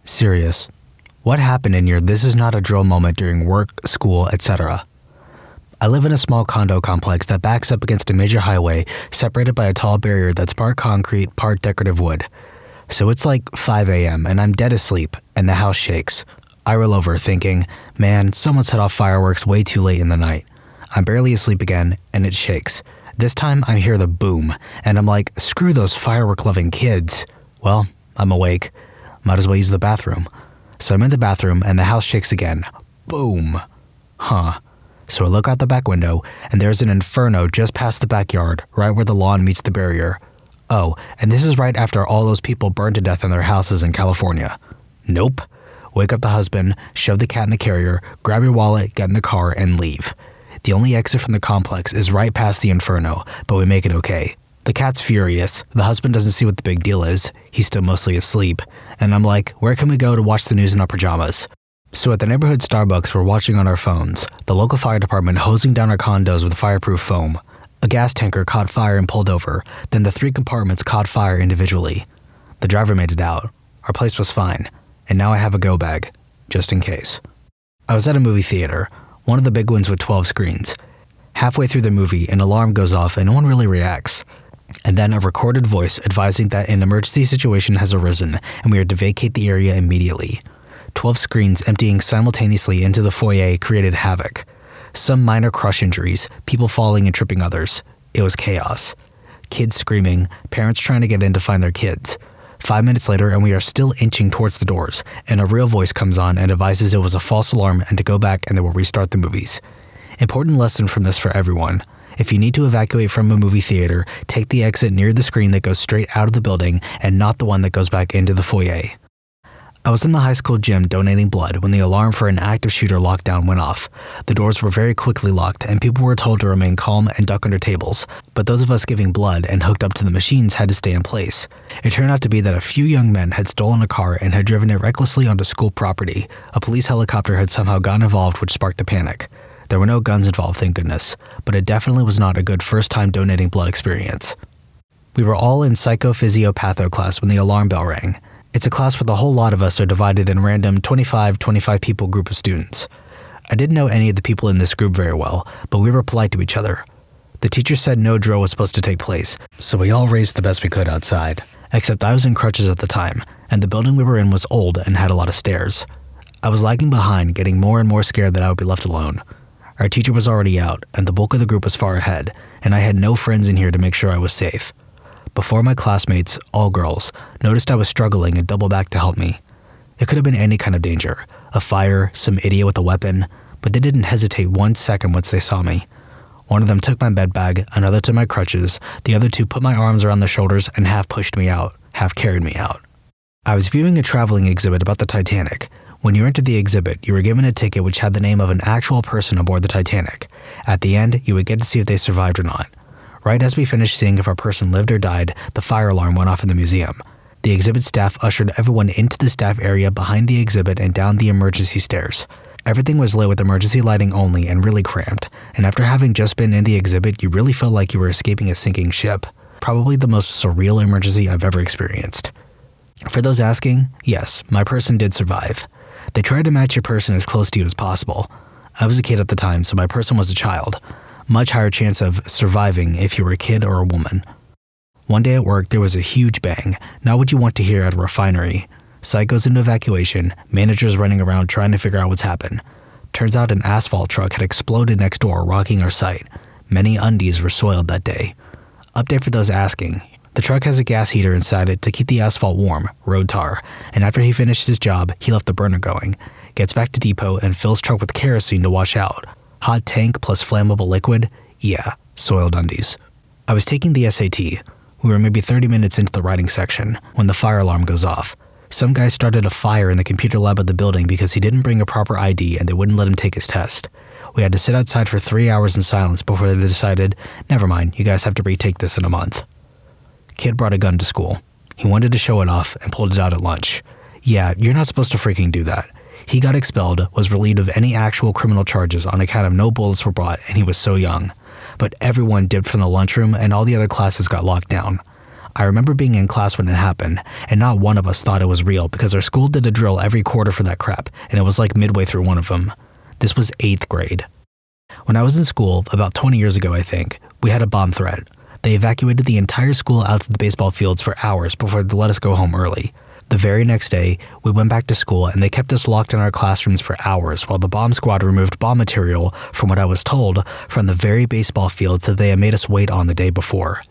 Serious. What happened in your this is not a drill moment during work, school, etc.? I live in a small condo complex that backs up against a major highway separated by a tall barrier that's part concrete, part decorative wood. So it's like 5 a.m. and I'm dead asleep and the house shakes. I roll over thinking, man, someone set off fireworks way too late in the night. I'm barely asleep again and it shakes. This time I hear the boom and I'm like, screw those firework-loving kids. Well, I'm awake. Might as well use the bathroom. So I'm in the bathroom and the house shakes again. Boom. Huh. So I look out the back window and there's an inferno just past the backyard, right where the lawn meets the barrier. Oh, and this is right after all those people burned to death in their houses in California. Nope. Wake up the husband, shove the cat in the carrier, grab your wallet, get in the car, and leave. The only exit from the complex is right past the inferno, but we make it okay. The cat's furious. The husband doesn't see what the big deal is. He's still mostly asleep. And I'm like, where can we go to watch the news in our pajamas? So at the neighborhood Starbucks, we're watching on our phones. The local fire department hosing down our condos with fireproof foam. A gas tanker caught fire and pulled over. Then the 3 compartments caught fire individually. The driver made it out. Our place was fine. And now I have a go bag, just in case. I was at a movie theater, one of the big ones with 12 screens. Halfway through the movie, an alarm goes off and no one really reacts. And then a recorded voice advising that an emergency situation has arisen and we are to vacate the area immediately. 12 screens emptying simultaneously into the foyer created havoc. Some minor crush injuries, people falling and tripping others. It was chaos. Kids screaming, parents trying to get in to find their kids. 5 minutes later and we are still inching towards the doors, and a real voice comes on and advises it was a false alarm and to go back and they will restart the movies. Important lesson from this for everyone. If you need to evacuate from a movie theater, take the exit near the screen that goes straight out of the building and not the one that goes back into the foyer. I was in the high school gym donating blood when the alarm for an active shooter lockdown went off. The doors were very quickly locked and people were told to remain calm and duck under tables, but those of us giving blood and hooked up to the machines had to stay in place. It turned out to be that a few young men had stolen a car and had driven it recklessly onto school property. A police helicopter had somehow gotten involved, which sparked the panic. There were no guns involved, thank goodness, but it definitely was not a good first-time donating blood experience. We were all in psychophysio-patho class when the alarm bell rang. It's a class where the whole lot of us are divided in random 25 people group of students. I didn't know any of the people in this group very well, but we were polite to each other. The teacher said no drill was supposed to take place, so we all raced the best we could outside. Except I was in crutches at the time, and the building we were in was old and had a lot of stairs. I was lagging behind, getting more and more scared that I would be left alone. Our teacher was already out, and the bulk of the group was far ahead, and I had no friends in here to make sure I was safe. Before my classmates, all girls, noticed I was struggling and doubled back to help me. It could have been any kind of danger, a fire, some idiot with a weapon, but they didn't hesitate 1 second once they saw me. One of them took my bed bag, another took my crutches, the other 2 put my arms around their shoulders and half pushed me out, half carried me out. I was viewing a traveling exhibit about the Titanic. When you entered the exhibit, you were given a ticket which had the name of an actual person aboard the Titanic. At the end, you would get to see if they survived or not. Right as we finished seeing if our person lived or died, the fire alarm went off in the museum. The exhibit staff ushered everyone into the staff area behind the exhibit and down the emergency stairs. Everything was lit with emergency lighting only and really cramped, and after having just been in the exhibit, you really felt like you were escaping a sinking ship. Probably the most surreal emergency I've ever experienced. For those asking, yes, my person did survive. They tried to match your person as close to you as possible. I was a kid at the time, so my person was a child. Much higher chance of surviving if you were a kid or a woman. One day at work, there was a huge bang, not what you want to hear at a refinery. Site goes into evacuation, managers running around trying to figure out what's happened. Turns out an asphalt truck had exploded next door, rocking our site. Many undies were soiled that day. Update for those asking. The truck has a gas heater inside it to keep the asphalt warm, road tar, and after he finished his job, he left the burner going, gets back to depot and fills truck with kerosene to wash out. Hot tank plus flammable liquid? Yeah, soiled undies. I was taking the SAT. We were maybe 30 minutes into the writing section when the fire alarm goes off. Some guy started a fire in the computer lab of the building because he didn't bring a proper ID and they wouldn't let him take his test. We had to sit outside for 3 hours in silence before they decided, never mind, you guys have to retake this in a month. Kid brought a gun to school. He wanted to show it off and pulled it out at lunch. Yeah, you're not supposed to freaking do that. He got expelled, was relieved of any actual criminal charges on account of no bullets were brought, and he was so young. But everyone dipped from the lunchroom and all the other classes got locked down. I remember being in class when it happened, and not one of us thought it was real because our school did a drill every quarter for that crap, and it was like midway through one of them. This was 8th grade. When I was in school, about 20 years ago I think, we had a bomb threat. They evacuated the entire school out to the baseball fields for hours before they let us go home early. The very next day, we went back to school and they kept us locked in our classrooms for hours while the bomb squad removed bomb material, from what I was told, from the very baseball fields that they had made us wait on the day before.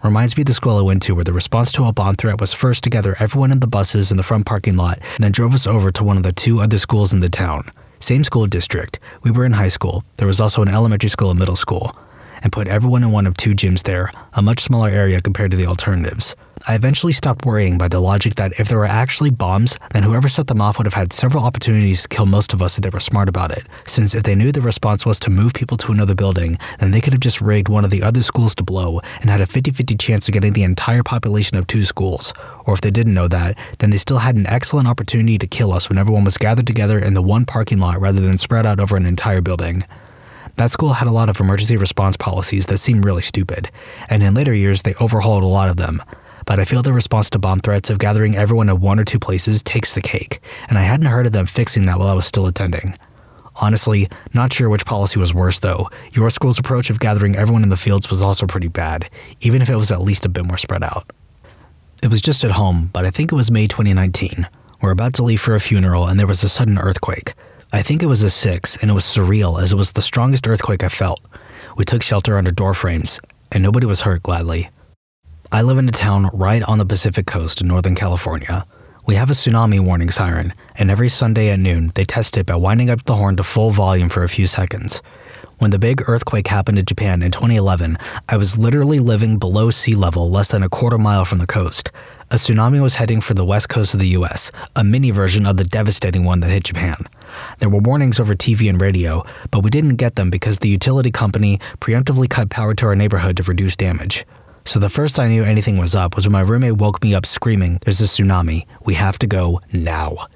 Reminds me of the school I went to where the response to a bomb threat was first to gather everyone in the buses in the front parking lot and then drove us over to one of the 2 other schools in the town. Same school district. We were in high school. There was also an elementary school and middle school. And put everyone in one of 2 gyms there, a much smaller area compared to the alternatives. I eventually stopped worrying by the logic that if there were actually bombs, then whoever set them off would have had several opportunities to kill most of us if they were smart about it, since if they knew the response was to move people to another building, then they could have just rigged one of the other schools to blow and had a 50-50 chance of getting the entire population of 2 schools. Or if they didn't know that, then they still had an excellent opportunity to kill us when everyone was gathered together in the one parking lot rather than spread out over an entire building. That school had a lot of emergency response policies that seemed really stupid, and in later years they overhauled a lot of them. But I feel the response to bomb threats of gathering everyone at 1 or 2 places takes the cake, and I hadn't heard of them fixing that while I was still attending. Honestly, not sure which policy was worse though. Your school's approach of gathering everyone in the fields was also pretty bad, even if it was at least a bit more spread out. It was just at home, but I think it was May 2019. We're about to leave for a funeral and there was a sudden earthquake. I think it was a 6, and it was surreal as it was the strongest earthquake I felt. We took shelter under door frames, and nobody was hurt, gladly. I live in a town right on the Pacific coast in Northern California. We have a tsunami warning siren, and every Sunday at noon, they test it by winding up the horn to full volume for a few seconds. When the big earthquake happened in Japan in 2011, I was literally living below sea level less than a quarter mile from the coast. A tsunami was heading for the west coast of the US, a mini version of the devastating one that hit Japan. There were warnings over TV and radio, but we didn't get them because the utility company preemptively cut power to our neighborhood to reduce damage. So the first I knew anything was up was when my roommate woke me up screaming, "There's a tsunami. We have to go now."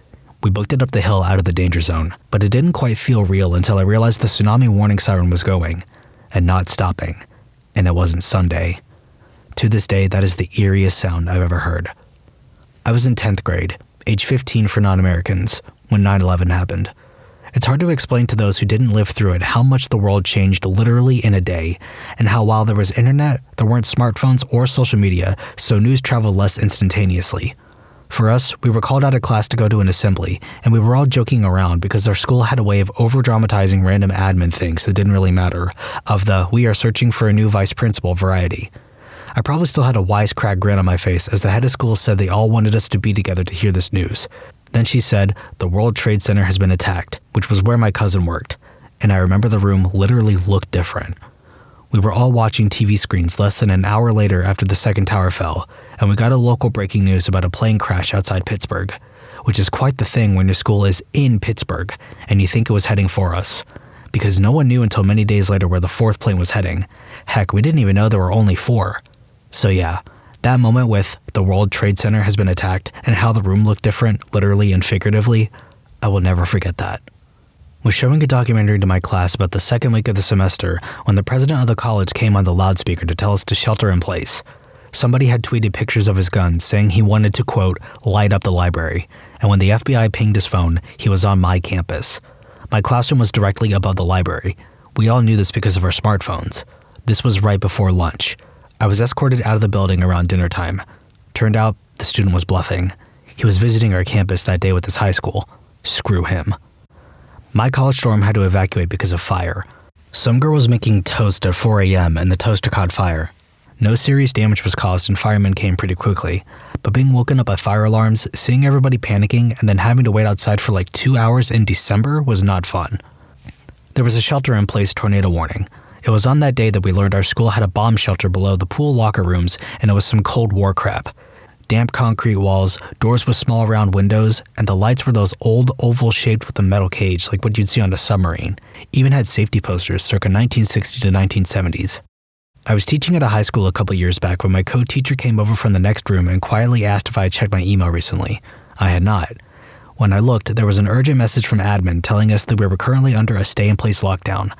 We booked it up the hill out of the danger zone, but it didn't quite feel real until I realized the tsunami warning siren was going, and not stopping. And it wasn't Sunday. To this day, that is the eeriest sound I've ever heard. I was in 10th grade, age 15 for non-Americans, when 9/11 happened. It's hard to explain to those who didn't live through it how much the world changed literally in a day, and how while there was internet, there weren't smartphones or social media, so news traveled less instantaneously. For us, we were called out of class to go to an assembly, and we were all joking around because our school had a way of over-dramatizing random admin things that didn't really matter, of the "we are searching for a new vice principal" variety. I probably still had a wisecrack grin on my face as the head of school said they all wanted us to be together to hear this news. Then she said, "The World Trade Center has been attacked," which was where my cousin worked, and I remember the room literally looked different. We were all watching TV screens less than an hour later after the second tower fell, and we got a local breaking news about a plane crash outside Pittsburgh, which is quite the thing when your school is in Pittsburgh and you think it was heading for us, because no one knew until many days later where the 4th plane was heading. Heck, we didn't even know there were only 4. So yeah, that moment with "the World Trade Center has been attacked" and how the room looked different, literally and figuratively, I will never forget that. Was showing a documentary to my class about the second week of the semester when the president of the college came on the loudspeaker to tell us to shelter in place. Somebody had tweeted pictures of his guns saying he wanted to, quote, "light up the library," and when the FBI pinged his phone, he was on my campus. My classroom was directly above the library. We all knew this because of our smartphones. This was right before lunch. I was escorted out of the building around dinner time. Turned out, the student was bluffing. He was visiting our campus that day with his high school. Screw him. My college dorm had to evacuate because of fire. Some girl was making toast at 4 a.m. and the toaster caught fire. No serious damage was caused and firemen came pretty quickly, but being woken up by fire alarms, seeing everybody panicking, and then having to wait outside for like 2 hours in December was not fun. There was a shelter-in-place tornado warning. It was on that day that we learned our school had a bomb shelter below the pool locker rooms, and it was some Cold War crap. Damp concrete walls, doors with small round windows, and the lights were those old oval shaped with a metal cage like what you'd see on a submarine. Even had safety posters circa 1960 to 1970s. I was teaching at a high school a couple years back when my co-teacher came over from the next room and quietly asked if I had checked my email recently. I had not. When I looked, there was an urgent message from admin telling us that we were currently under a stay-in-place lockdown.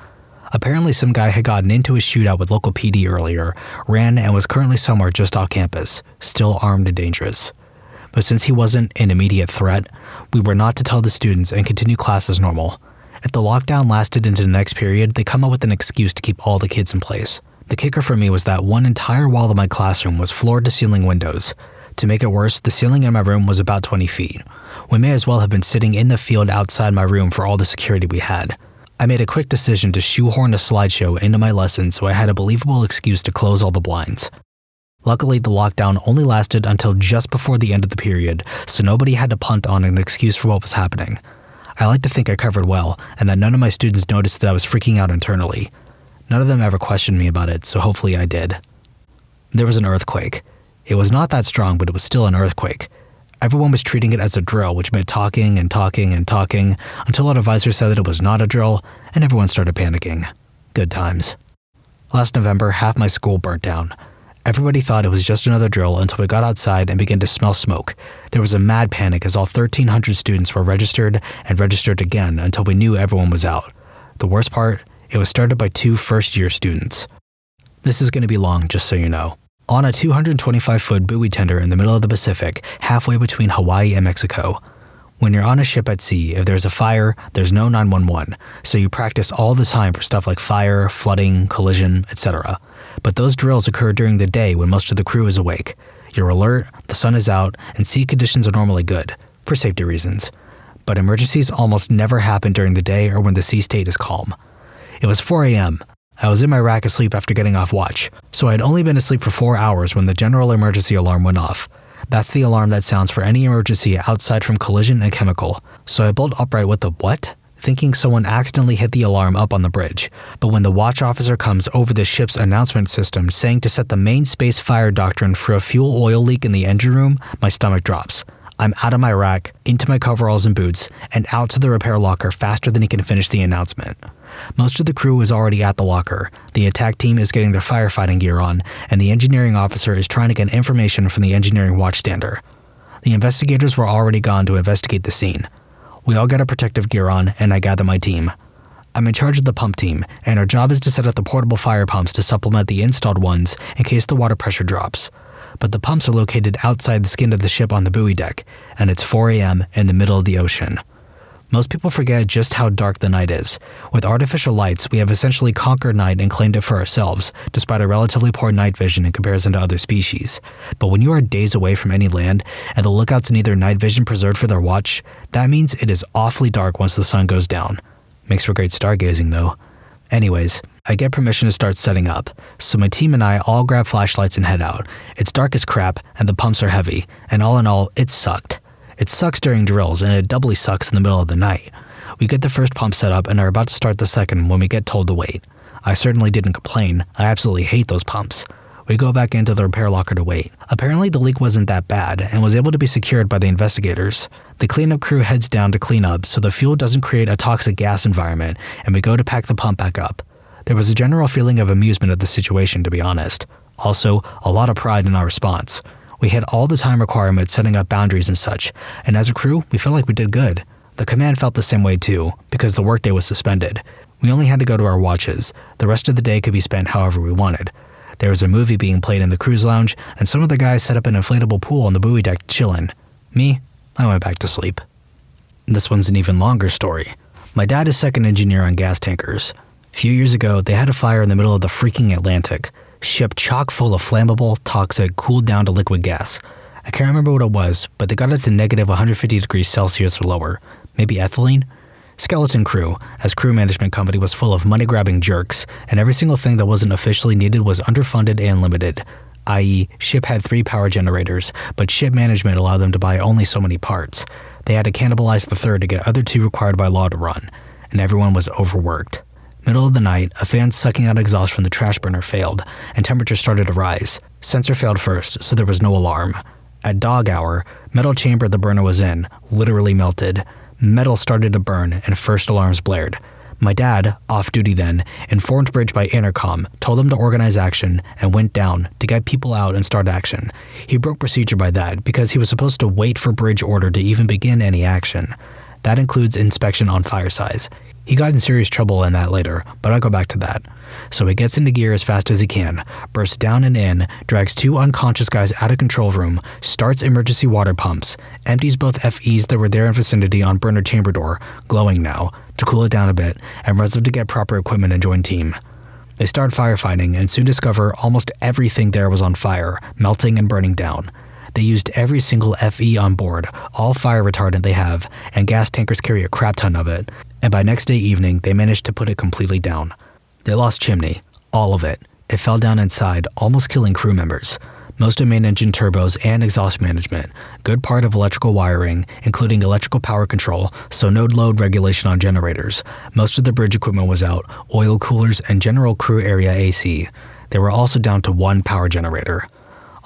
Apparently some guy had gotten into a shootout with local PD earlier, ran, and was currently somewhere just off campus, still armed and dangerous. But since he wasn't an immediate threat, we were not to tell the students and continue class as normal. If the lockdown lasted into the next period, they come up with an excuse to keep all the kids in place. The kicker for me was that one entire wall of my classroom was floor-to-ceiling windows. To make it worse, the ceiling in my room was about 20 feet. We may as well have been sitting in the field outside my room for all the security we had. I made a quick decision to shoehorn a slideshow into my lesson so I had a believable excuse to close all the blinds. Luckily, the lockdown only lasted until just before the end of the period, so nobody had to punt on an excuse for what was happening. I like to think I covered well, and that none of my students noticed that I was freaking out internally. None of them ever questioned me about it, so hopefully I did. There was an earthquake. It was not that strong, but it was still an earthquake. Everyone was treating it as a drill, which meant talking and talking and talking, until an advisor said that it was not a drill, and everyone started panicking. Good times. Last November, half my school burnt down. Everybody thought it was just another drill until we got outside and began to smell smoke. There was a mad panic as all 1,300 students were registered and registered again until we knew everyone was out. The worst part, it was started by 2 first-year students. This is going to be long, just so you know. On a 225-foot buoy tender in the middle of the Pacific, halfway between Hawaii and Mexico. When you're on a ship at sea, if there's a fire, there's no 911, so you practice all the time for stuff like fire, flooding, collision, etc. But those drills occur during the day when most of the crew is awake. You're alert, the sun is out, and sea conditions are normally good, for safety reasons. But emergencies almost never happen during the day or when the sea state is calm. It was 4 a.m. I was in my rack asleep after getting off watch, so I had only been asleep for 4 hours when the general emergency alarm went off. That's the alarm that sounds for any emergency outside from collision and chemical. So I bolt upright with the what? Thinking someone accidentally hit the alarm up on the bridge. But when the watch officer comes over the ship's announcement system saying to set the main space fire doctrine for a fuel oil leak in the engine room, my stomach drops. I'm out of my rack, into my coveralls and boots, and out to the repair locker faster than he can finish the announcement. Most of the crew is already at the locker. The attack team is getting their firefighting gear on, and the engineering officer is trying to get information from the engineering watchstander. The investigators were already gone to investigate the scene. We all get our protective gear on, and I gather my team. I'm in charge of the pump team, and our job is to set up the portable fire pumps to supplement the installed ones in case the water pressure drops. But the pumps are located outside the skin of the ship on the buoy deck, and it's 4 a.m. in the middle of the ocean. Most people forget just how dark the night is. With artificial lights, we have essentially conquered night and claimed it for ourselves, despite a relatively poor night vision in comparison to other species. But when you are days away from any land, and the lookouts need their night vision preserved for their watch, that means it is awfully dark once the sun goes down. Makes for great stargazing, though. Anyways, I get permission to start setting up, so my team and I all grab flashlights and head out. It's dark as crap, and the pumps are heavy, and all in all, it sucked. It sucks during drills, and it doubly sucks in the middle of the night. We get the first pump set up and are about to start the second when we get told to wait. I certainly didn't complain. I absolutely hate those pumps. We go back into the repair locker to wait. Apparently the leak wasn't that bad and was able to be secured by the investigators. The cleanup crew heads down to clean up so the fuel doesn't create a toxic gas environment, and we go to pack the pump back up. There was a general feeling of amusement at the situation, to be honest. Also, a lot of pride in our response. We had all the time requirements setting up boundaries and such, and as a crew, we felt like we did good. The command felt the same way too, because the workday was suspended. We only had to go to our watches. The rest of the day could be spent however we wanted. There was a movie being played in the cruise lounge, and some of the guys set up an inflatable pool on the buoy deck chillin'. Me, I went back to sleep. This one's an even longer story. My dad is second engineer on gas tankers. A few years ago, they had a fire in the middle of the freaking Atlantic. Ship chock full of flammable, toxic, cooled down to liquid gas. I can't remember what it was, but they got it to negative 150 degrees Celsius or lower. Maybe ethylene? Skeleton crew, as crew management company was full of money-grabbing jerks, and every single thing that wasn't officially needed was underfunded and limited. I.e., ship had 3 power generators, but ship management allowed them to buy only so many parts. They had to cannibalize the third to get other 2 required by law to run, and everyone was overworked. Middle of the night, a fan sucking out exhaust from the trash burner failed, and temperature started to rise. Sensor failed first, so there was no alarm. At dog hour, metal chamber the burner was in literally melted. Metal started to burn, and first alarms blared. My dad, off duty then, informed Bridge by intercom, told them to organize action, and went down to get people out and start action. He broke procedure by that because he was supposed to wait for Bridge order to even begin any action. That includes inspection on fire size. He got in serious trouble in that later, but I'll go back to that. So he gets into gear as fast as he can, bursts down and in, drags 2 unconscious guys out of control room, starts emergency water pumps, empties both FEs that were there in vicinity on burner chamber door, glowing now, to cool it down a bit, and runs up to get proper equipment and join team. They start firefighting and soon discover almost everything there was on fire, melting and burning down. They used every single FE on board, all fire retardant they have, and gas tankers carry a crap ton of it, and by next day evening they managed to put it completely down. They lost chimney, all of it. It fell down inside, almost killing crew members. Most of main engine turbos and exhaust management, good part of electrical wiring, including electrical power control, so no load regulation on generators. Most of the bridge equipment was out, oil coolers and general crew area AC. They were also down to 1 power generator.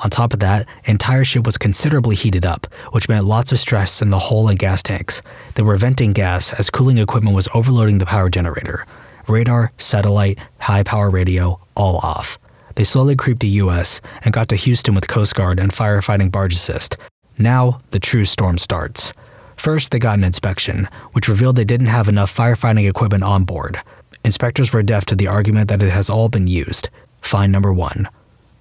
On top of that, entire ship was considerably heated up, which meant lots of stress in the hull and gas tanks. They were venting gas as cooling equipment was overloading the power generator. Radar, satellite, high power radio, all off. They slowly creeped to US and got to Houston with Coast Guard and firefighting barge assist. Now, the true storm starts. First, they got an inspection, which revealed they didn't have enough firefighting equipment on board. Inspectors were deaf to the argument that it has all been used. Fine number 1.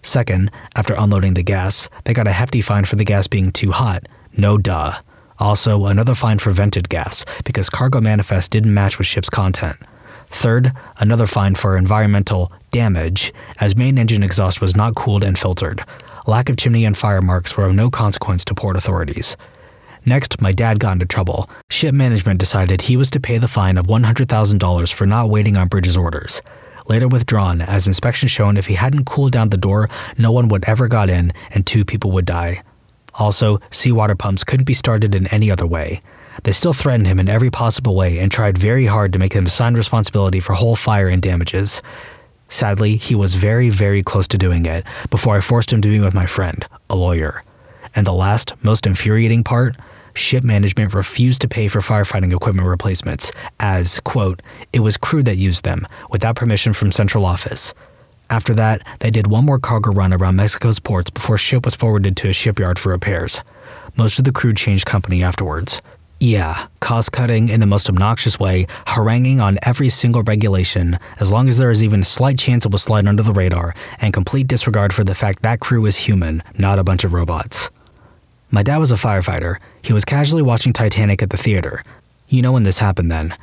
Second, after unloading the gas, they got a hefty fine for the gas being too hot. No duh. Also, another fine for vented gas, because cargo manifest didn't match with ship's content. Third, another fine for environmental damage, as main engine exhaust was not cooled and filtered. Lack of chimney and fire marks were of no consequence to port authorities. Next, my dad got into trouble. Ship management decided he was to pay the fine of $100,000 for not waiting on Bridge's orders. Later withdrawn, as inspection shown if he hadn't cooled down the door, no one would ever got in and 2 people would die. Also, seawater pumps couldn't be started in any other way. They still threatened him in every possible way and tried very hard to make him assign responsibility for whole fire and damages. Sadly, he was very, very close to doing it before I forced him to be with my friend, a lawyer. And the last, most infuriating part, ship management refused to pay for firefighting equipment replacements as, quote, it was crew that used them, without permission from central office. After that, they did 1 more cargo run around Mexico's ports before ship was forwarded to a shipyard for repairs. Most of the crew changed company afterwards. Yeah, cost-cutting in the most obnoxious way, haranguing on every single regulation, as long as there is even a slight chance it will slide under the radar, and complete disregard for the fact that crew is human, not a bunch of robots. My dad was a firefighter. He was casually watching Titanic at the theater. You know when this happened then.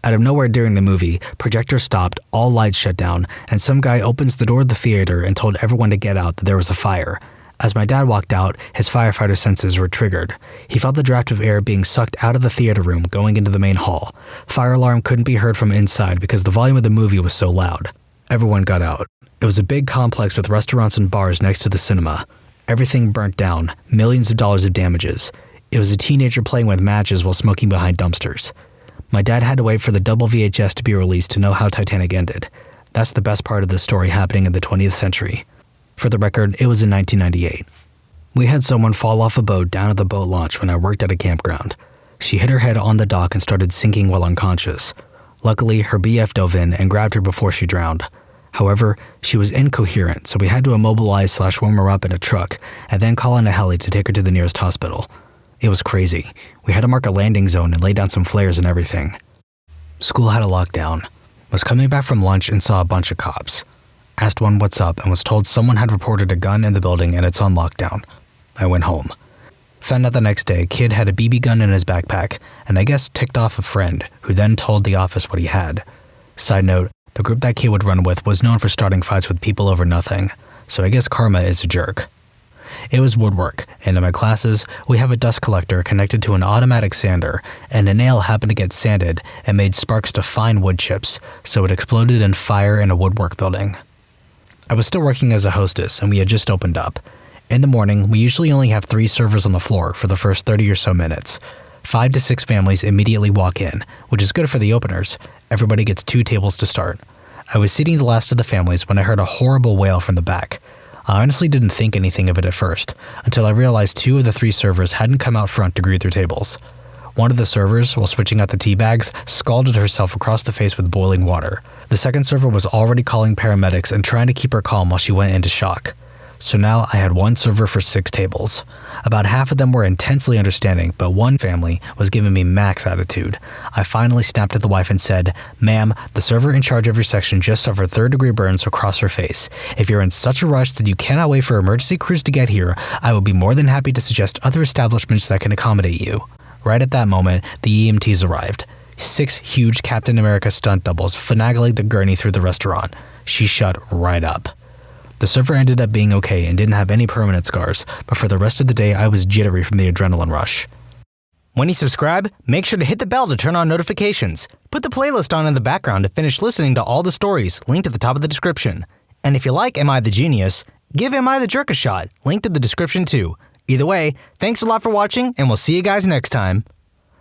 Out of nowhere during the movie, projectors stopped, all lights shut down, and some guy opens the door of the theater and told everyone to get out that there was a fire. As my dad walked out, his firefighter senses were triggered. He felt the draft of air being sucked out of the theater room going into the main hall. Fire alarm couldn't be heard from inside because the volume of the movie was so loud. Everyone got out. It was a big complex with restaurants and bars next to the cinema. Everything burnt down, millions of dollars of damages. It was a teenager playing with matches while smoking behind dumpsters. My dad had to wait for the double VHS to be released to know how Titanic ended. That's the best part of the story happening in the 20th century. For the record, it was in 1998. We had someone fall off a boat down at the boat launch when I worked at a campground. She hit her head on the dock and started sinking while unconscious. Luckily, her BF dove in and grabbed her before she drowned. However, she was incoherent, so we had to immobilize/warm her up in a truck and then call in a heli to take her to the nearest hospital. It was crazy. We had to mark a landing zone and lay down some flares and everything. School had a lockdown. Was coming back from lunch and saw a bunch of cops. Asked one what's up and was told someone had reported a gun in the building and it's on lockdown. I went home. Found out the next day a kid had a BB gun in his backpack and I guess ticked off a friend who then told the office what he had. Side note, the group that kid would run with was known for starting fights with people over nothing, so I guess karma is a jerk. It was woodwork, and in my classes, we have a dust collector connected to an automatic sander, and a nail happened to get sanded and made sparks to fine wood chips, so it exploded in fire in a woodwork building. I was still working as a hostess, and we had just opened up. In the morning, we usually only have 3 servers on the floor for the first 30 or so minutes. 5 to 6 families immediately walk in, which is good for the openers. Everybody gets 2 tables to start. I was seating the last of the families when I heard a horrible wail from the back. I honestly didn't think anything of it at first, until I realized 2 of the 3 servers hadn't come out front to greet their tables. One of the servers, while switching out the tea bags, scalded herself across the face with boiling water. The second server was already calling paramedics and trying to keep her calm while she went into shock. So now I had one server for 6 tables. About half of them were intensely understanding, but one family was giving me max attitude. I finally snapped at the wife and said, "Ma'am, the server in charge of your section just suffered 3rd-degree burns across her face. If you're in such a rush that you cannot wait for emergency crews to get here, I would be more than happy to suggest other establishments that can accommodate you." Right at that moment, the EMTs arrived. 6 huge Captain America stunt doubles finagling the gurney through the restaurant. She shut right up. The server ended up being okay and didn't have any permanent scars, but for the rest of the day I was jittery from the adrenaline rush. When you subscribe, make sure to hit the bell to turn on notifications. Put the playlist on in the background to finish listening to all the stories, linked at the top of the description. And if you like Am I the Genius, give Am I the Jerk a shot, linked in the description too. Either way, thanks a lot for watching, and we'll see you guys next time.